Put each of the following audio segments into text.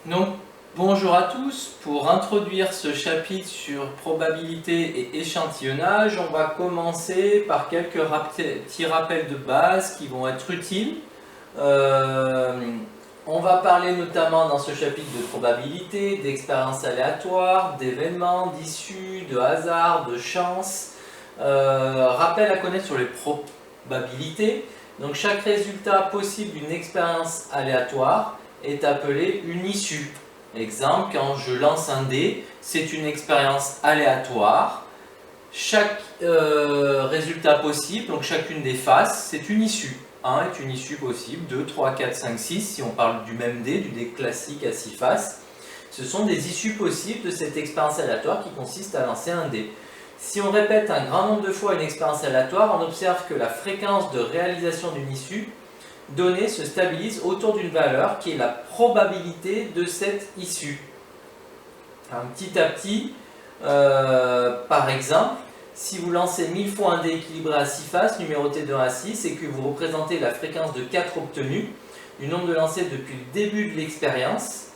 Donc, bonjour à tous. Pour introduire ce chapitre sur probabilité et échantillonnage, on va commencer par quelques petits rappels de base qui vont être utiles. On va parler notamment dans ce chapitre de probabilité, d'expériences aléatoires, d'événements, d'issues, de hasard, de chance. Rappel à connaître sur les probabilités. Donc, chaque résultat possible d'une expérience aléatoire est appelé une issue. Exemple, quand je lance un dé, c'est une expérience aléatoire. Chaque résultat possible, donc chacune des faces, c'est une issue. 1 est une issue possible, 2, 3, 4, 5, 6, si on parle du même dé, du dé classique à 6 faces. Ce sont des issues possibles de cette expérience aléatoire qui consiste à lancer un dé. Si on répète un grand nombre de fois une expérience aléatoire, on observe que la fréquence de réalisation d'une issue donnée se stabilise autour d'une valeur qui est la probabilité de cette issue. Petit à petit, par exemple, si vous lancez 1000 fois un dé équilibré à 6 faces, numéroté de 1 à 6, et que vous représentez la fréquence de 4 obtenue, du nombre de lancers depuis le début de l'expérience,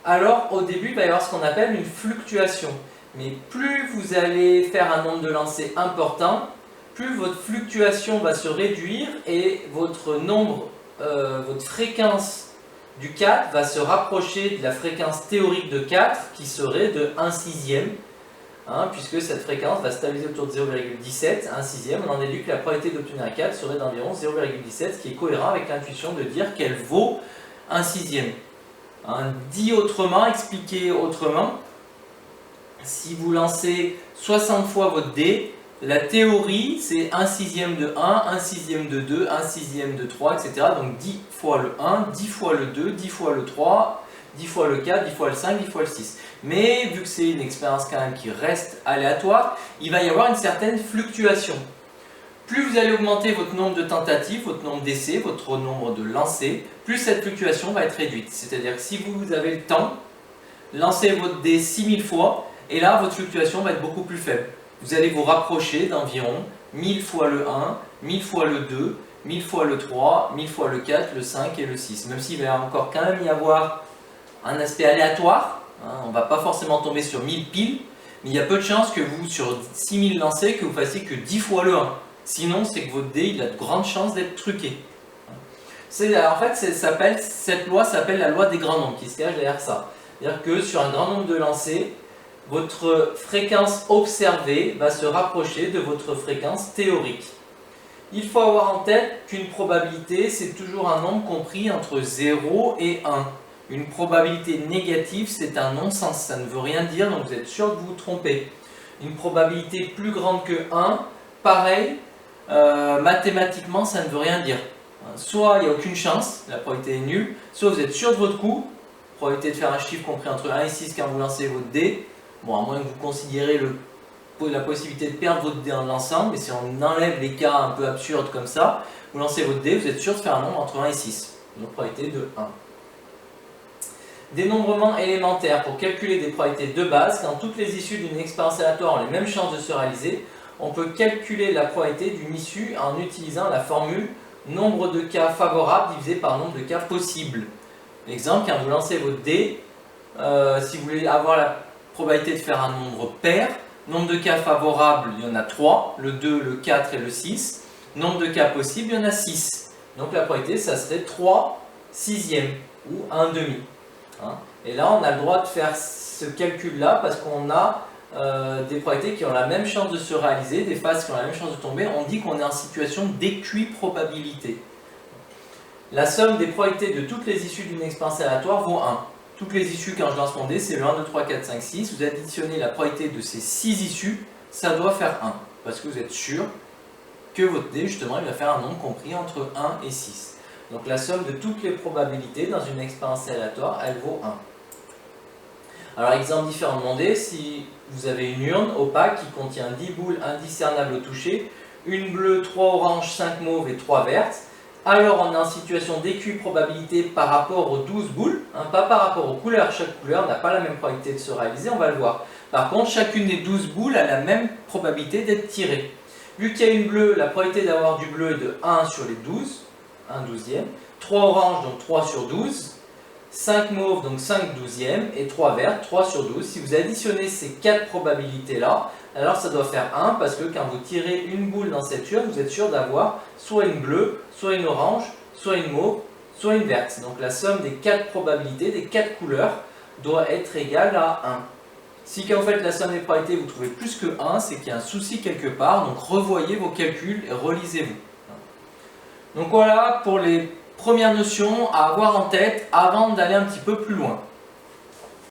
alors au début, il va y avoir ce qu'on appelle une fluctuation. Mais plus vous allez faire un nombre de lancers important, plus votre fluctuation va se réduire et votre fréquence du 4 va se rapprocher de la fréquence théorique de 4 qui serait de 1 sixième, puisque cette fréquence va stabiliser autour de 0,17, 1 sixième. On en déduit que la probabilité d'obtenir un 4 serait d'environ 0,17, ce qui est cohérent avec l'intuition de dire qu'elle vaut 1 sixième. Dit autrement, expliqué autrement, si vous lancez 60 fois votre dé, la théorie c'est 1 sixième de 1, 1 sixième de 2, 1 sixième de 3, etc. Donc 10 fois le 1, 10 fois le 2, 10 fois le 3, 10 fois le 4, 10 fois le 5, 10 fois le 6. Mais vu que c'est une expérience quand même qui reste aléatoire, il va y avoir une certaine fluctuation. Plus vous allez augmenter votre nombre de tentatives, votre nombre d'essais, votre nombre de lancers, plus cette fluctuation va être réduite. C'est-à-dire que si vous avez le temps, lancez votre dé 6000 fois, et là votre fluctuation va être beaucoup plus faible. Vous allez vous rapprocher d'environ 1000 fois le 1, 1000 fois le 2, 1000 fois le 3, 1000 fois le 4, le 5 et le 6. Même s'il va encore quand même y avoir un aspect aléatoire, on ne va pas forcément tomber sur 1000 piles, mais il y a peu de chances que vous, sur 6000 lancés, que vous fassiez que 10 fois le 1. Sinon, c'est que votre dé, il a de grandes chances d'être truqué. En fait, cette loi s'appelle la loi des grands nombres, qui se cache derrière ça. C'est-à-dire que sur un grand nombre de lancers, votre fréquence observée va se rapprocher de votre fréquence théorique. Il faut avoir en tête qu'une probabilité, c'est toujours un nombre compris entre 0 et 1. Une probabilité négative, c'est un non-sens, ça ne veut rien dire, donc vous êtes sûr de vous tromper. Une probabilité plus grande que 1, pareil, mathématiquement, ça ne veut rien dire. Soit il n'y a aucune chance, la probabilité est nulle, soit vous êtes sûr de votre coup, probabilité de faire un chiffre compris entre 1 et 6 quand vous lancez votre dé. Bon, à moins que vous considérez la possibilité de perdre votre dé en l'ensemble, mais si on enlève les cas un peu absurdes comme ça, vous lancez votre dé, vous êtes sûr de faire un nombre entre 1 et 6. Donc probabilité de 1. Dénombrement élémentaire. Pour calculer des probabilités de base, quand toutes les issues d'une expérience aléatoire ont les mêmes chances de se réaliser, on peut calculer la probabilité d'une issue en utilisant la formule nombre de cas favorables divisé par nombre de cas possibles. Exemple, quand vous lancez votre dé, si vous voulez avoir la probabilité de faire un nombre pair, nombre de cas favorables, il y en a 3, le 2, le 4 et le 6. Nombre de cas possibles, il y en a 6. Donc la probabilité, ça serait 3 sixièmes ou 1 demi. Et là, on a le droit de faire ce calcul-là parce qu'on a des probabilités qui ont la même chance de se réaliser, des phases qui ont la même chance de tomber. On dit qu'on est en situation d'équiprobabilité. La somme des probabilités de toutes les issues d'une expérience aléatoire vaut 1. Toutes les issues, quand je lance mon dé, c'est le 1, 2, 3, 4, 5, 6. Vous additionnez la probabilité de ces 6 issues, ça doit faire 1. Parce que vous êtes sûr que votre dé, justement, il va faire un nombre compris entre 1 et 6. Donc la somme de toutes les probabilités dans une expérience aléatoire, elle vaut 1. Alors, exemple différent de mon dé, si vous avez une urne opaque qui contient 10 boules indiscernables au toucher, une bleue, 3 oranges, 5 mauves et 3 vertes, alors on est en situation d'équiprobabilité par rapport aux 12 boules, pas par rapport aux couleurs. Chaque couleur n'a pas la même probabilité de se réaliser, on va le voir. Par contre, chacune des 12 boules a la même probabilité d'être tirée. Vu qu'il y a une bleue, la probabilité d'avoir du bleu est de 1 sur les 12, 1 douzième. 3 oranges, donc 3 sur 12. 5 mauves, donc 5 douzièmes, et 3 verts, 3 sur 12. Si vous additionnez ces 4 probabilités-là, alors ça doit faire 1, parce que quand vous tirez une boule dans cette urne, vous êtes sûr d'avoir soit une bleue, soit une orange, soit une mauve, soit une verte. Donc la somme des 4 probabilités, des 4 couleurs, doit être égale à 1. Si quand vous faites la somme des probabilités, vous trouvez plus que 1, c'est qu'il y a un souci quelque part, donc revoyez vos calculs et relisez-vous. Donc voilà pour les premières notions à avoir en tête avant d'aller un petit peu plus loin.